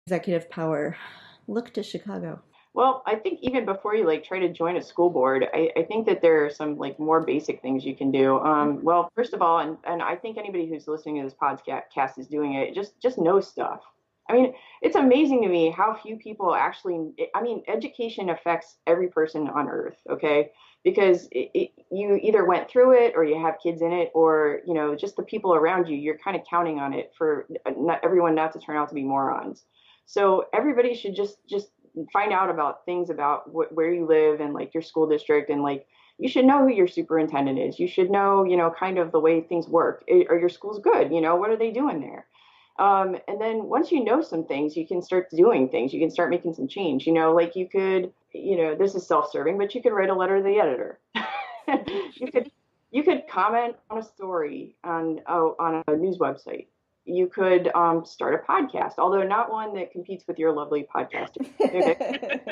executive power. Look to Chicago. Well, I think even before you like try to join a school board, I think that there are some like more basic things you can do. Well, first of all, and I think anybody who's listening to this podcast is doing it, just know stuff. I mean, it's amazing to me how few people actually, I mean, education affects every person on earth, okay? Because you either went through it or you have kids in it or, you know, just the people around you, you're kind of counting on it for not everyone not to turn out to be morons. So everybody should just find out about things about where you live and like your school district and like you should know who your superintendent is. You should know, you know, kind of the way things work. Are your schools good? You know, what are they doing there? And then once you know some things, you can start doing things. You can start making some change. You know, like you could, you know, this is self-serving, but you could write a letter to the editor. you could you could comment on a story on a news website. You could start a podcast, although not one that competes with your lovely podcaster. Okay.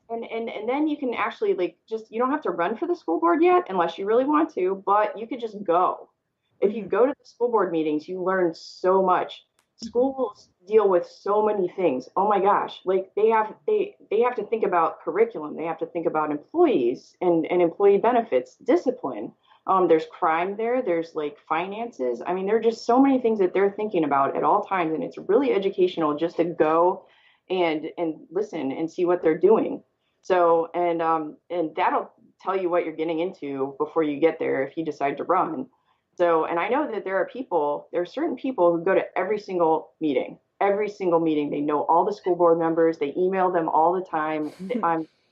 And, and then you can actually like just you don't have to run for the school board yet unless you really want to, but you could just go. If you Mhm. go to the school board meetings, you learn so much. Schools deal with so many things. Oh my gosh, like they have to think about curriculum, they have to think about employees and employee benefits, discipline. There's crime there, there's like finances. I mean, there are just so many things that they're thinking about at all times, and it's really educational just to go and listen and see what they're doing. So and that'll tell you what you're getting into before you get there if you decide to run. So, and I know that there are certain people who go to every single meeting. They know all the school board members. They email them all the time.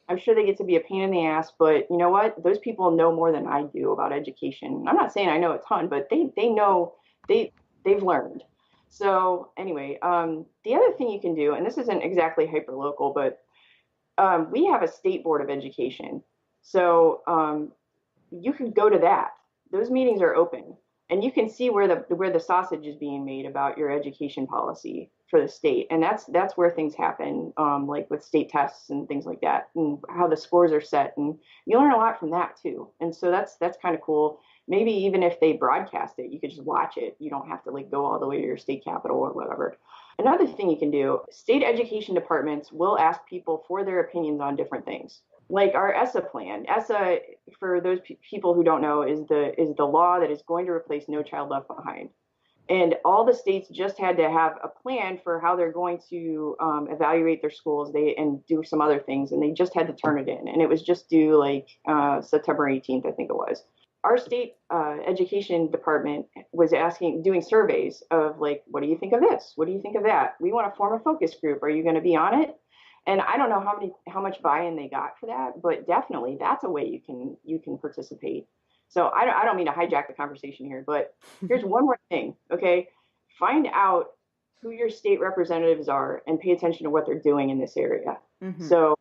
I'm sure they get to be a pain in the ass, but you know what? Those people know more than I do about education. I'm not saying I know a ton, but they know they they've learned. So anyway, the other thing you can do, and this isn't exactly hyper local, but we have a state board of education. So you can go to that. Those meetings are open, and you can see where the sausage is being made about your education policy for the state, and that's where things happen, like with state tests and things like that, and how the scores are set, and you learn a lot from that too. And so that's kind of cool. Maybe even if they broadcast it, you could just watch it. You don't have to like go all the way to your state capital or whatever. Another thing you can do, state education departments will ask people for their opinions on different things like our ESSA plan. ESSA, for those people who don't know, is the law that is going to replace No Child Left Behind. And all the states just had to have a plan for how they're going to evaluate their schools. And do some other things, and they just had to turn it in. And it was just due like September 18th, I think it was. Our state education department was doing surveys of like, what do you think of this? What do you think of that? We want to form a focus group. Are you going to be on it? And I don't know how much buy-in they got for that, but definitely that's a way you can participate. So I don't mean to hijack the conversation here, but here's one more thing, okay? Find out who your state representatives are and pay attention to what they're doing in this area. Mhm. So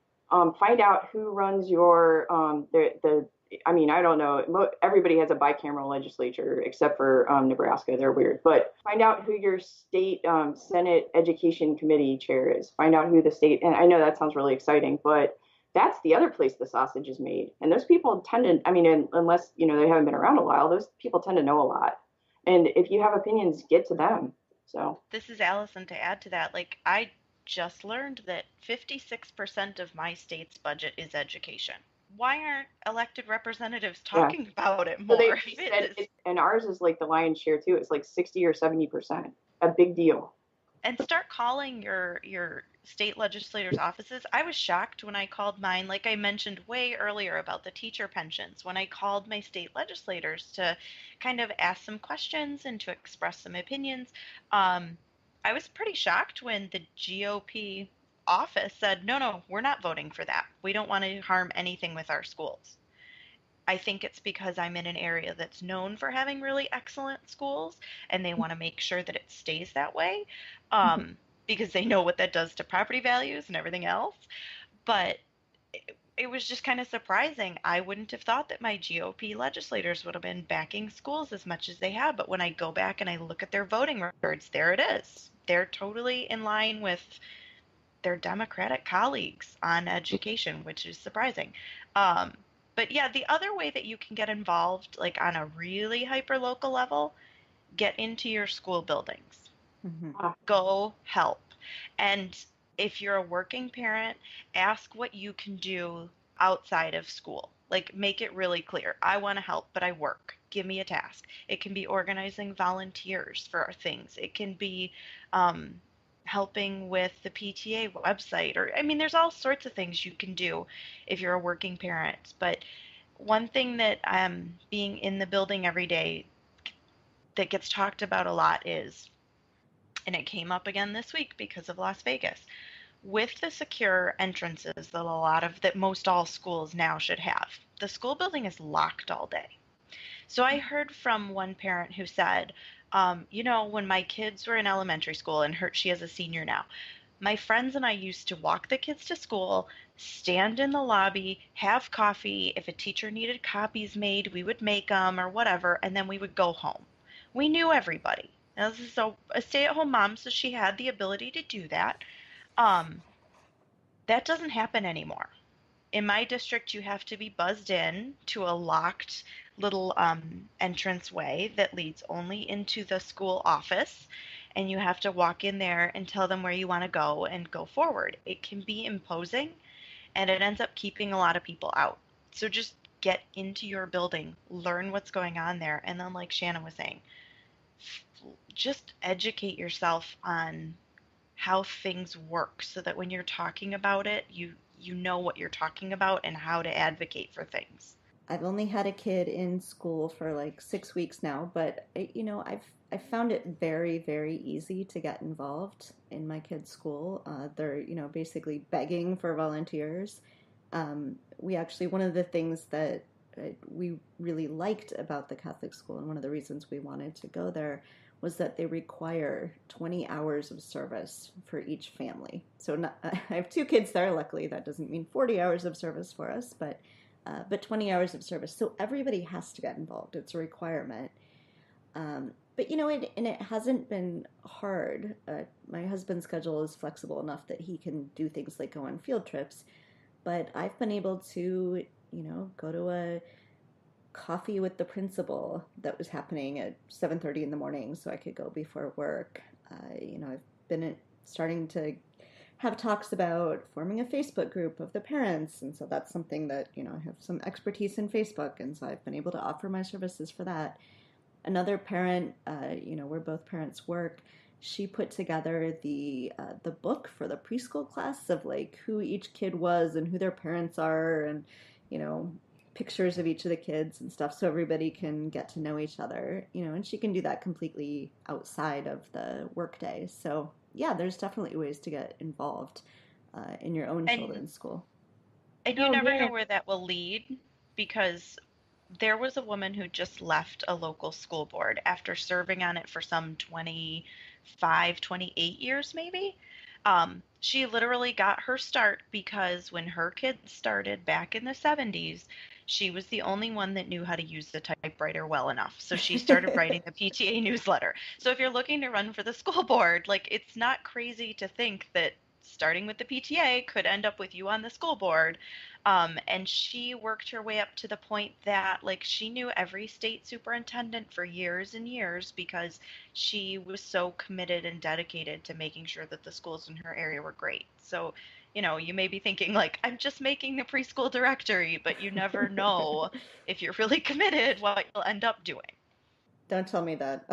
find out who runs your the I mean, I don't know. Everybody has a bicameral legislature except for Nebraska. They're weird. But find out who your state Senate Education Committee chair is. Find out who the state, and I know that sounds really exciting, but that's the other place the sausage is made. And those people tend to, I mean, unless, you know, they haven't been around a while, those people tend to know a lot. And if you have opinions, get to them. So, This is Allison to add to that. Like, I just learned that 56% of my state's budget is education. Why aren't elected representatives yeah. talking about it So more? they It said, is. and ours is like the lion's share too. It's like 60 or 70%. A big deal. And start calling your state legislators' offices. I was shocked when I called mine, like I mentioned way earlier about the teacher pensions, when I called my state legislators to kind of ask some questions and to express some opinions. Um, I was pretty shocked when the GOP office said, no, no, we're not voting for that. We don't want to harm anything with our schools. I think it's because I'm in an area that's known for having really excellent schools, and they want to make sure that it stays that way, um, because they know what that does to property values and everything else. But it was just kind of surprising. I wouldn't have thought that my GOP legislators would have been backing schools as much as they have. But when I go back and I look at their voting records, there it is. They're totally in line with their Democratic colleagues on education, which is surprising. Um, but yeah, the other way that you can get involved, like on a really hyper local level, get into your school buildings. Mhm. Ah, Go help. And if you're a working parent, ask what you can do outside of school. Like, make it really clear. I want to help, but I work. Give me a task. It can be organizing volunteers for things. It can be um, helping with the PTA website, or I mean, there's all sorts of things you can do if you're a working parent. But one thing that being in the building every day that gets talked about a lot is, and it came up again this week because of Las Vegas, with the secure entrances that most all schools now should have, the school building is locked all day. So I heard from one parent who said, when my kids were in elementary school, and she has a senior now, my friends and I used to walk the kids to school, stand in the lobby, have coffee. If a teacher needed copies made, we would make them or whatever, and then we would go home. We knew everybody. Now, this is a stay-at-home mom, so she had the ability to do that. Um, that doesn't happen anymore. In my district, you have to be buzzed in to a locked little entrance way that leads only into the school office, and you have to walk in there and tell them where you want to go and go forward. It can be imposing, and it ends up keeping a lot of people out. So just get into your building, learn what's going on there, and then, like Shannon was saying, just educate yourself on how things work so that when you're talking about it, you know what you're talking about and how to advocate for things. I've only had a kid in school for like 6 weeks now, but I've found it very, very easy to get involved in my kids' school. They're basically begging for volunteers. We actually, one of the things that we really liked about the Catholic school, and one of the reasons we wanted to go there, was that they require 20 hours of service for each family. So I have 2 kids there. Luckily, that doesn't mean 40 hours of service for us, but 20 hours of service. So everybody has to get involved. It's a requirement. But it hasn't been hard. My husband's schedule is flexible enough that he can do things like go on field trips. But I've been able to, go to a coffee with the principal that was happening at 7:30 in the morning, so I could go before work. I've been starting to have talks about forming a Facebook group of the parents, and so that's something that I have some expertise in Facebook, and so I've been able to offer my services for that. Another parent, where both parents work, she put together the book for the preschool class of like who each kid was and who their parents are, and pictures of each of the kids and stuff, so everybody can get to know each other, and she can do that completely outside of the workday. So yeah, there's definitely ways to get involved in your own children's school. And you never know where that will lead, because there was a woman who just left a local school board after serving on it for some 25, 28 years maybe. She literally got her start because when her kids started back in the 70s, she was the only one that knew how to use the typewriter well enough. So she started writing the PTA newsletter. So if you're looking to run for the school board, like, it's not crazy to think that starting with the PTA could end up with you on the school board. And she worked her way up to the point that, like, she knew every state superintendent for years and years because she was so committed and dedicated to making sure that the schools in her area were great. So, you may be thinking, like, I'm just making the preschool directory, but you never know if you're really committed what you'll end up doing. Don't tell me that.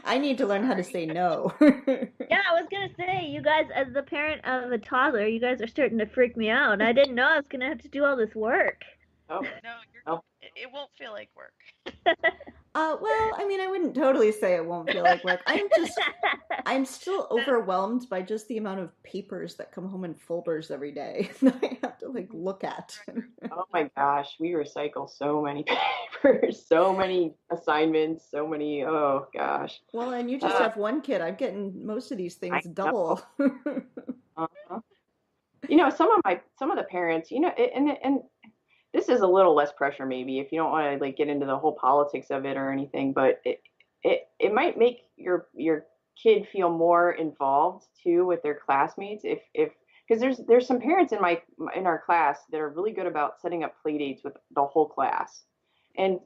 I need to learn how to say no. Yeah, I was gonna say, you guys, as the parent of a toddler, you guys are starting to freak me out. I didn't know I was gonna have to do all this work. Oh, No, it won't feel like work. Well, I mean, I wouldn't totally say it won't feel like work. I'm still overwhelmed by just the amount of papers that come home in folders every day that I have to like look at. Oh my gosh, we recycle so many papers, so many assignments, so many, oh gosh. Well, and you just have one kid. I'm getting most of these things double. Uh-huh. Some of the parents, and this is a little less pressure maybe if you don't want to like get into the whole politics of it or anything, but it might make your kid feel more involved too with their classmates if because there's some parents in our class that are really good about setting up play dates with the whole class. And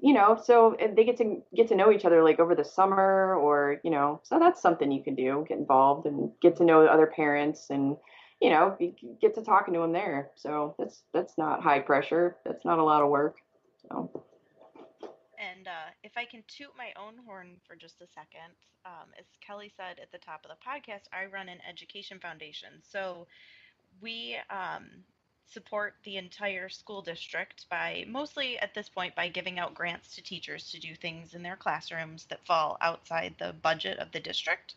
so and they get to know each other like over the summer, or so that's something you can do, get involved and get to know the other parents, and you get to talking to them there. So that's not high pressure, that's not a lot of work. So And if I can toot my own horn for just a second, as Kelly said at the top of the podcast, I run an education foundation. So we support the entire school district by mostly at this point by giving out grants to teachers to do things in their classrooms that fall outside the budget of the district.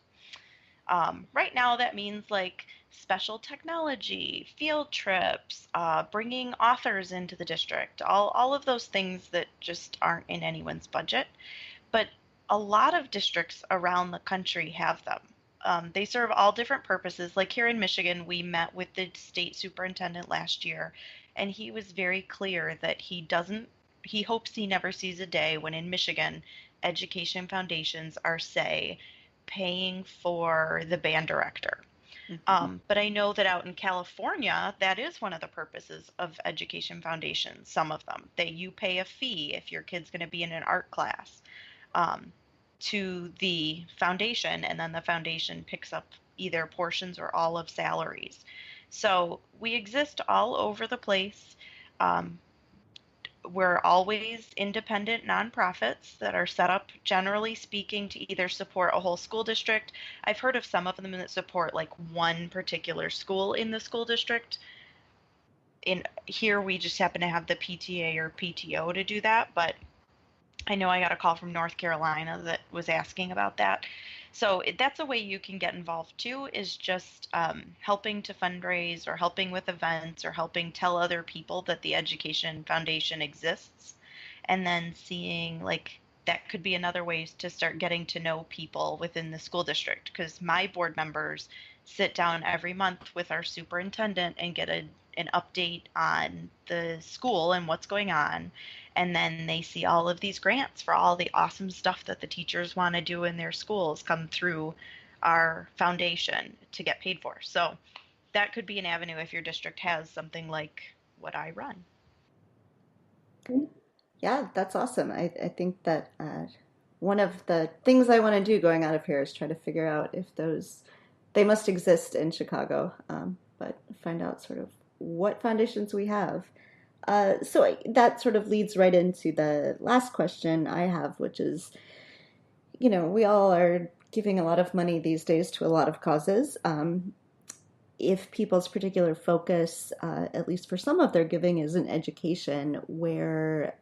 Right now, that means like special technology, field trips, bringing authors into the district, all of those things that just aren't in anyone's budget. But a lot of districts around the country have them. They serve all different purposes. Like here in Michigan, we met with the state superintendent last year, and he was very clear that he hopes he never sees a day when in Michigan, education foundations are, say, paying for the band director. Mm-hmm. But I know that out in California, that is one of the purposes of education foundations. Some of them, that you pay a fee if your kid's going to be in an art class, um, to the foundation, and then the foundation picks up either portions or all of salaries. So we exist all over the place. Um, we're always independent nonprofits that are set up, generally speaking, to either support a whole school district. I've heard of some of them that support like one particular school in the school district. In here, we just happen to have the PTA or PTO to do that, but I know I got a call from North Carolina that was asking about that. So that's a way you can get involved too, is just helping to fundraise or helping with events or helping tell other people that the Education Foundation exists. And then seeing like that could be another way to start getting to know people within the school district. Because my board members sit down every month with our superintendent and get an update on the school and what's going on, and then they see all of these grants for all the awesome stuff that the teachers want to do in their schools come through our foundation to get paid for. So that could be an avenue if your district has something like what I run. Yeah, that's awesome. I think that one of the things I want to do going out of here is try to figure out if they must exist in Chicago, but find out sort of what foundations we have. That sort of leads right into the last question I have, which is, we all are giving a lot of money these days to a lot of causes. If people's particular focus, at least for some of their giving, is in education, where,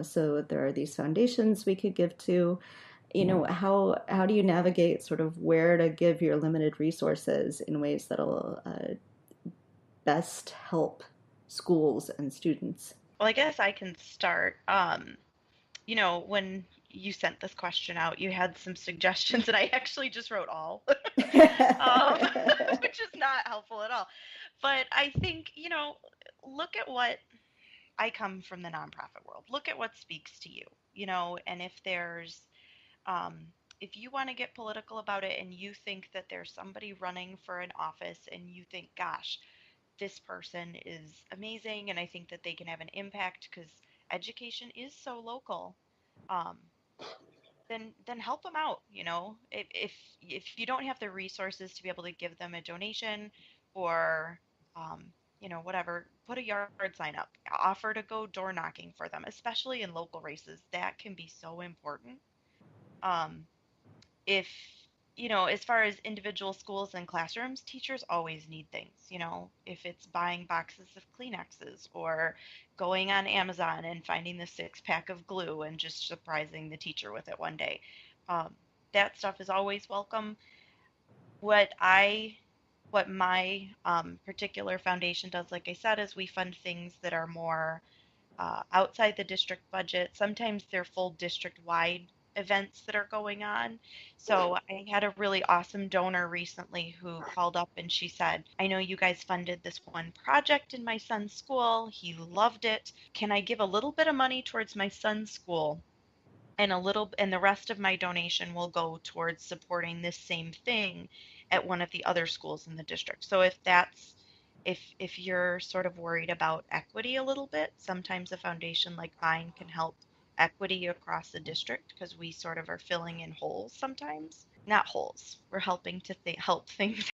so there are these foundations we could give to, how do you navigate sort of where to give your limited resources in ways that'll best help schools and students? Well, I guess I can start. When you sent this question out, you had some suggestions, and I actually just wrote all, um, which is not helpful at all. But I think, look at what I come from the nonprofit world. Look at what speaks to you, and um, if you want to get political about it and you think that there's somebody running for an office and you think, gosh, this person is amazing and I think that they can have an impact because education is so local, um, then help them out. If you don't have the resources to be able to give them a donation or whatever, put a yard sign up, offer to go door knocking for them, especially in local races. That can be so important. um, if as far as individual schools and classrooms, teachers always need things. If it's buying boxes of Kleenexes or going on Amazon and finding the 6 pack of glue and just surprising the teacher with it one day, um, that stuff is always welcome. What i what my particular foundation does, like I said, is we fund things that are more outside the district budget. Sometimes they're full district wide events that are going on. So I had a really awesome donor recently who called up and she said, I know you guys funded this one project in my son's school. He loved it. Can I give a little bit of money towards my son's school? And the rest of my donation will go towards supporting this same thing at one of the other schools in the district. So if you're sort of worried about equity a little bit, sometimes a foundation like mine can help equity across the district because we sort of are filling in holes sometimes. Not holes. We're helping to help things